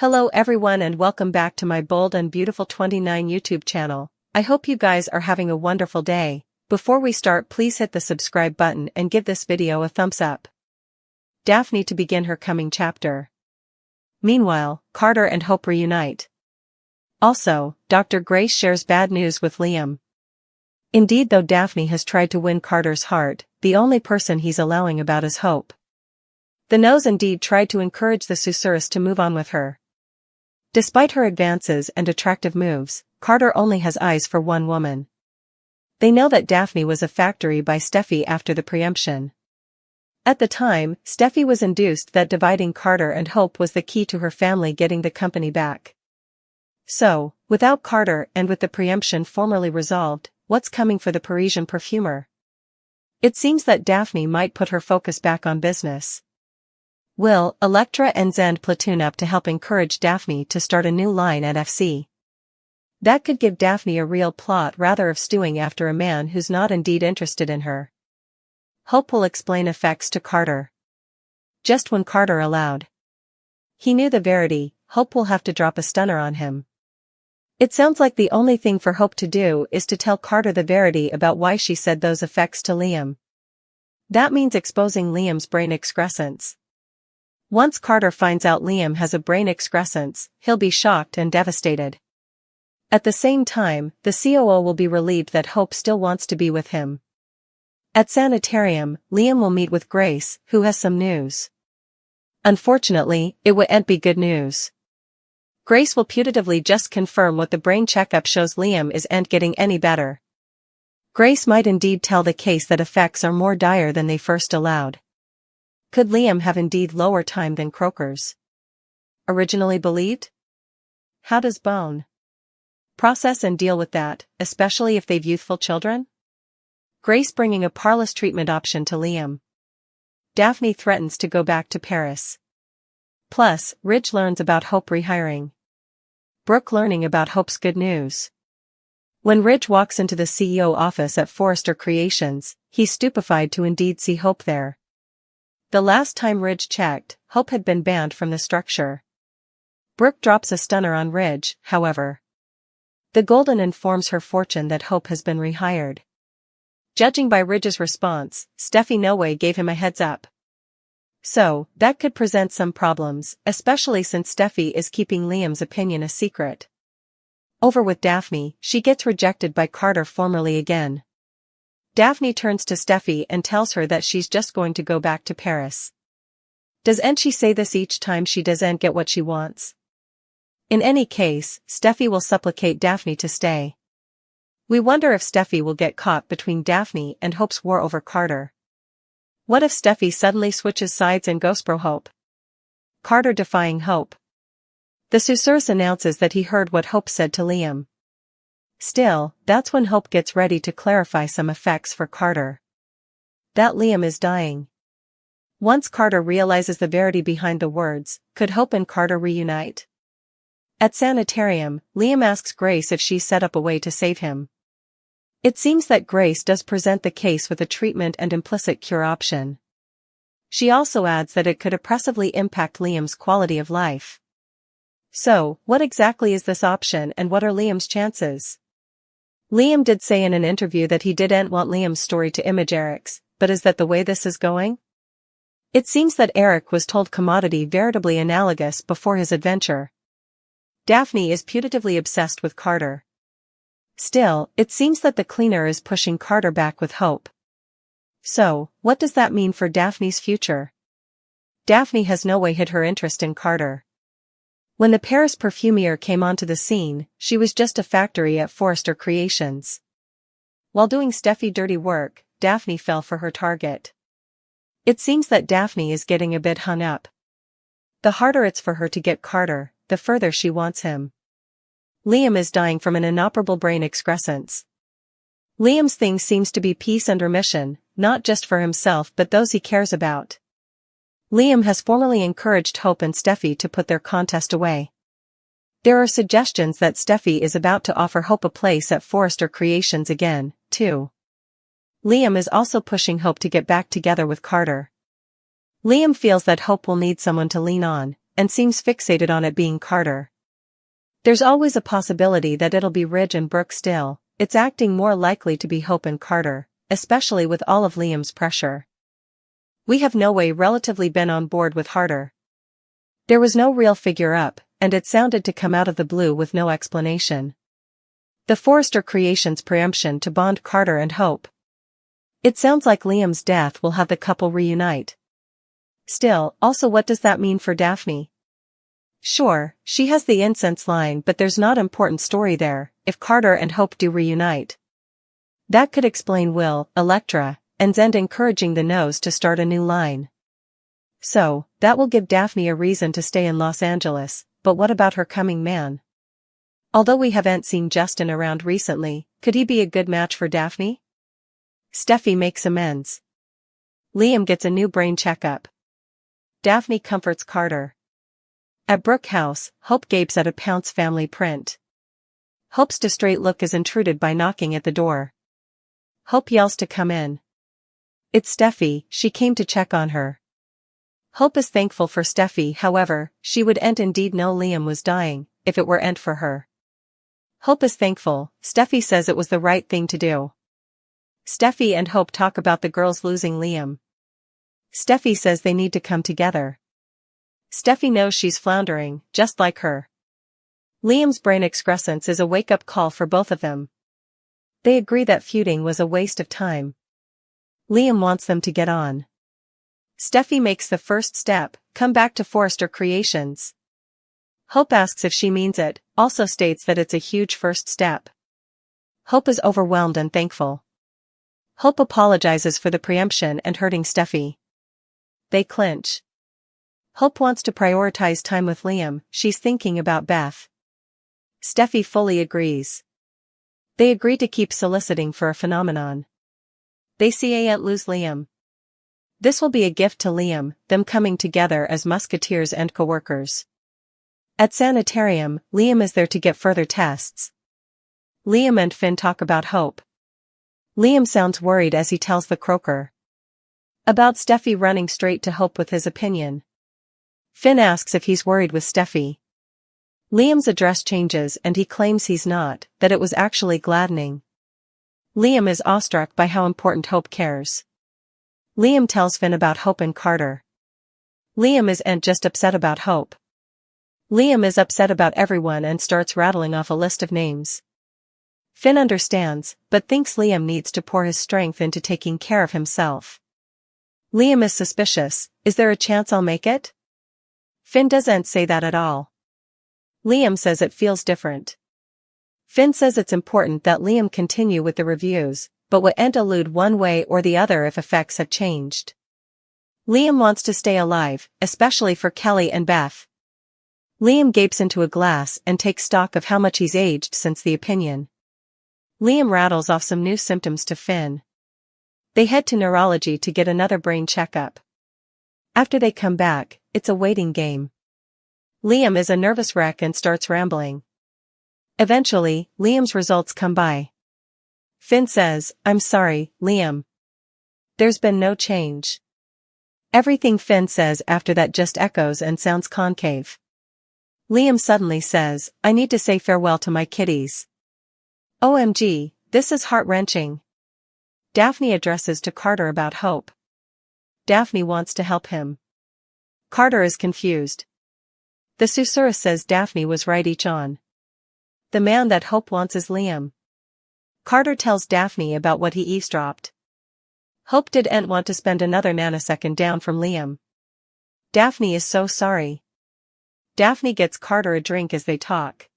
Hello everyone and welcome back to my Bold and Beautiful 29 YouTube channel. I hope you guys are having a wonderful day. Before we start, please hit the subscribe button and give this video a thumbs up. Daphne to begin her coming chapter. Meanwhile, Carter and Hope reunite. Also, Dr. Grace shares bad news with Liam. Indeed, though Daphne has tried to win Carter's heart, the only person he's allowing about is Hope. The nose indeed tried to encourage the susurrus to move on with her. Despite her advances and attractive moves, Carter only has eyes for one woman. They know that Daphne was a factory by Steffi after the preemption. At the time, Steffi was induced that dividing Carter and Hope was the key to her family getting the company back. So, without Carter and with the preemption formally resolved, what's coming for the Parisian perfumer? It seems that Daphne might put her focus back on business. Will Electra and Zend platoon up to help encourage Daphne to start a new line at FC? That could give Daphne a real plot rather of stewing after a man who's not indeed interested in her. Hope will explain effects to Carter. Just when Carter allowed. He knew the verity, Hope will have to drop a stunner on him. It sounds like the only thing for Hope to do is to tell Carter the verity about why she said those effects to Liam. That means exposing Liam's brain excrescence. Once Carter finds out Liam has a brain excrescence, he'll be shocked and devastated. At the same time, the COO will be relieved that Hope still wants to be with him. At Sanitarium, Liam will meet with Grace, who has some news. Unfortunately, it won't be good news. Grace will putatively just confirm what the brain checkup shows Liam isn't getting any better. Grace might indeed tell the case that effects are more dire than they first allowed. Could Liam have indeed lower time than Croker's originally believed? How does Bone process and deal with that, especially if they've youthful children? Grace bringing a parlous treatment option to Liam. Daphne threatens to go back to Paris. Plus, Ridge learns about Hope rehiring. Brooke learning about Hope's good news. When Ridge walks into the CEO office at Forrester Creations, he's stupefied to indeed see Hope there. The last time Ridge checked, Hope had been banned from the structure. Brooke drops a stunner on Ridge, however. The Golden informs her fortune that Hope has been rehired. Judging by Ridge's response, Steffi no way gave him a heads up. So, that could present some problems, especially since Steffi is keeping Liam's opinion a secret. Over with Daphne, she gets rejected by Carter formally again. Daphne turns to Steffi and tells her that she's just going to go back to Paris. Doesn't she say this each time she doesn't get what she wants? In any case, Steffi will supplicate Daphne to stay. We wonder if Steffi will get caught between Daphne and Hope's war over Carter. What if Steffi suddenly switches sides and goes pro Hope? Carter defying Hope. The susurrus announces that he heard what Hope said to Liam. Still, that's when Hope gets ready to clarify some effects for Carter. That Liam is dying. Once Carter realizes the verity behind the words, could Hope and Carter reunite? At Sanitarium, Liam asks Grace if she's set up a way to save him. It seems that Grace does present the case with a treatment and implicit cure option. She also adds that it could oppressively impact Liam's quality of life. So, what exactly is this option and what are Liam's chances? Liam did say in an interview that he didn't want Liam's story to image Eric's, but is that the way this is going? It seems that Eric was told commodity veritably analogous before his adventure. Daphne is putatively obsessed with Carter. Still, it seems that the cleaner is pushing Carter back with Hope. So, what does that mean for Daphne's future? Daphne has no way hid her interest in Carter. When the Paris perfumier came onto the scene, she was just a factory at Forrester Creations. While doing Steffi dirty work, Daphne fell for her target. It seems that Daphne is getting a bit hung up. The harder it's for her to get Carter, the further she wants him. Liam is dying from an inoperable brain excrescence. Liam's thing seems to be peace and remission, not just for himself but those he cares about. Liam has formally encouraged Hope and Steffi to put their contest away. There are suggestions that Steffi is about to offer Hope a place at Forrester Creations again, too. Liam is also pushing Hope to get back together with Carter. Liam feels that Hope will need someone to lean on, and seems fixated on it being Carter. There's always a possibility that it'll be Ridge and Brooke still. It's acting more likely to be Hope and Carter, especially with all of Liam's pressure. We have no way relatively been on board with Harder. There was no real figure up, and it sounded to come out of the blue with no explanation. The Forrester Creations preemption to bond Carter and Hope. It sounds like Liam's death will have the couple reunite. Still, also what does that mean for Daphne? Sure, she has the incense line, but there's not important story there, if Carter and Hope do reunite. That could explain Will, Elektra, and Zend encouraging the Nose to start a new line. So, that will give Daphne a reason to stay in Los Angeles, but what about her coming man? Although we haven't seen Justin around recently, could he be a good match for Daphne? Steffi makes amends. Liam gets a new brain checkup. Daphne comforts Carter. At Brooke House, Hope gapes at a Pounce family print. Hope's distrait look is intruded by knocking at the door. Hope yells to come in. It's Steffi, she came to check on her. Hope is thankful for Steffi, however, she would indeed know Liam was dying, if it were for her. Hope is thankful, Steffi says it was the right thing to do. Steffi and Hope talk about the girls losing Liam. Steffi says they need to come together. Steffi knows she's floundering, just like her. Liam's brain excrescence is a wake-up call for both of them. They agree that feuding was a waste of time. Liam wants them to get on. Steffi makes the first step, come back to Forrester Creations. Hope asks if she means it, also states that it's a huge first step. Hope is overwhelmed and thankful. Hope apologizes for the preemption and hurting Steffi. They clinch. Hope wants to prioritize time with Liam, she's thinking about Beth. Steffi fully agrees. They agree to keep soliciting for a phenomenon. They see Aunt lose Liam. This will be a gift to Liam, them coming together as musketeers and co-workers. At Sanitarium, Liam is there to get further tests. Liam and Finn talk about Hope. Liam sounds worried as he tells the croaker about Steffi running straight to Hope with his opinion. Finn asks if he's worried with Steffi. Liam's address changes and he claims he's not, that it was actually gladdening. Liam is awestruck by how important Hope cares. Liam tells Finn about Hope and Carter. Liam isn't just upset about Hope. Liam is upset about everyone and starts rattling off a list of names. Finn understands, but thinks Liam needs to pour his strength into taking care of himself. Liam is suspicious, is there a chance I'll make it? Finn doesn't say that at all. Liam says it feels different. Finn says it's important that Liam continue with the reviews, but wouldn't allude one way or the other if effects have changed. Liam wants to stay alive, especially for Kelly and Beth. Liam gapes into a glass and takes stock of how much he's aged since the opinion. Liam rattles off some new symptoms to Finn. They head to neurology to get another brain checkup. After they come back, it's a waiting game. Liam is a nervous wreck and starts rambling. Eventually, Liam's results come by. Finn says, I'm sorry, Liam. There's been no change. Everything Finn says after that just echoes and sounds concave. Liam suddenly says, I need to say farewell to my kitties. OMG, this is heart-wrenching. Daphne addresses to Carter about Hope. Daphne wants to help him. Carter is confused. The susurrus says Daphne was right each on. The man that Hope wants is Liam. Carter tells Daphne about what he eavesdropped. Hope didn't want to spend another nanosecond down from Liam. Daphne is so sorry. Daphne gets Carter a drink as they talk.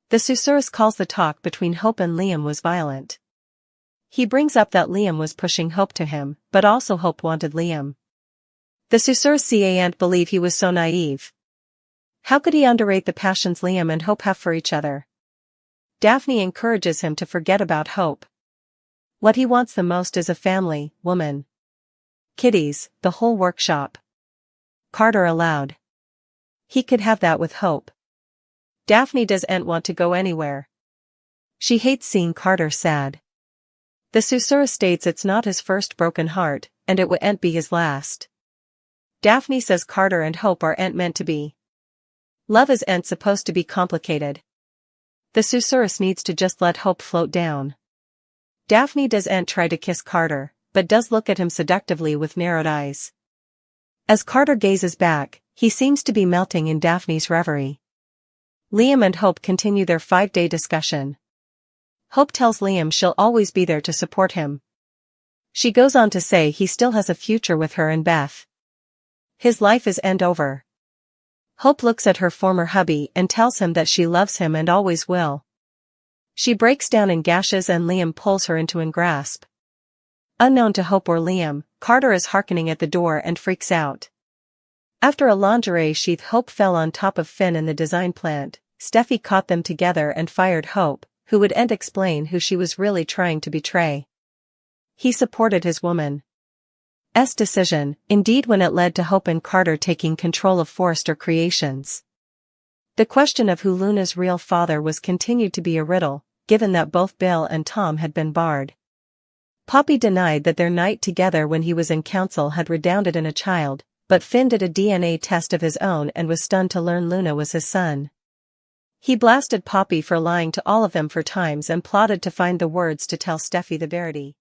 The susurrus calls the talk between Hope and Liam was violent. He brings up that Liam was pushing Hope to him, but also Hope wanted Liam. The susurrus can't believe he was so naive. How could he underrate the passions Liam and Hope have for each other? Daphne encourages him to forget about Hope. What he wants the most is a family, woman. Kitties, the whole workshop. Carter aloud. He could have that with Hope. Daphne doesn't want to go anywhere. She hates seeing Carter sad. The susurrus states it's not his first broken heart, and it wouldn't be his last. Daphne says Carter and Hope aren't meant to be. Love isn't supposed to be complicated. The susurrus needs to just let Hope float down. Daphne doesn't try to kiss Carter, but does look at him seductively with narrowed eyes. As Carter gazes back, he seems to be melting in Daphne's reverie. Liam and Hope continue their 5-day discussion. Hope tells Liam she'll always be there to support him. She goes on to say he still has a future with her and Beth. His life isn't over. Hope looks at her former hubby and tells him that she loves him and always will. She breaks down in gashes and Liam pulls her into a grasp. Unknown to Hope or Liam, Carter is hearkening at the door and freaks out. After a lingerie sheath Hope fell on top of Finn in the design plant, Steffi caught them together and fired Hope, who wouldn't explain who she was really trying to betray. He supported his woman's decision, indeed when it led to Hope and Carter taking control of Forrester Creations. The question of who Luna's real father was continued to be a riddle, given that both Bill and Tom had been barred. Poppy denied that their night together when he was in council had redounded in a child, but Finn did a DNA test of his own and was stunned to learn Luna was his son. He blasted Poppy for lying to all of them 4 times and plotted to find the words to tell Steffi the verity.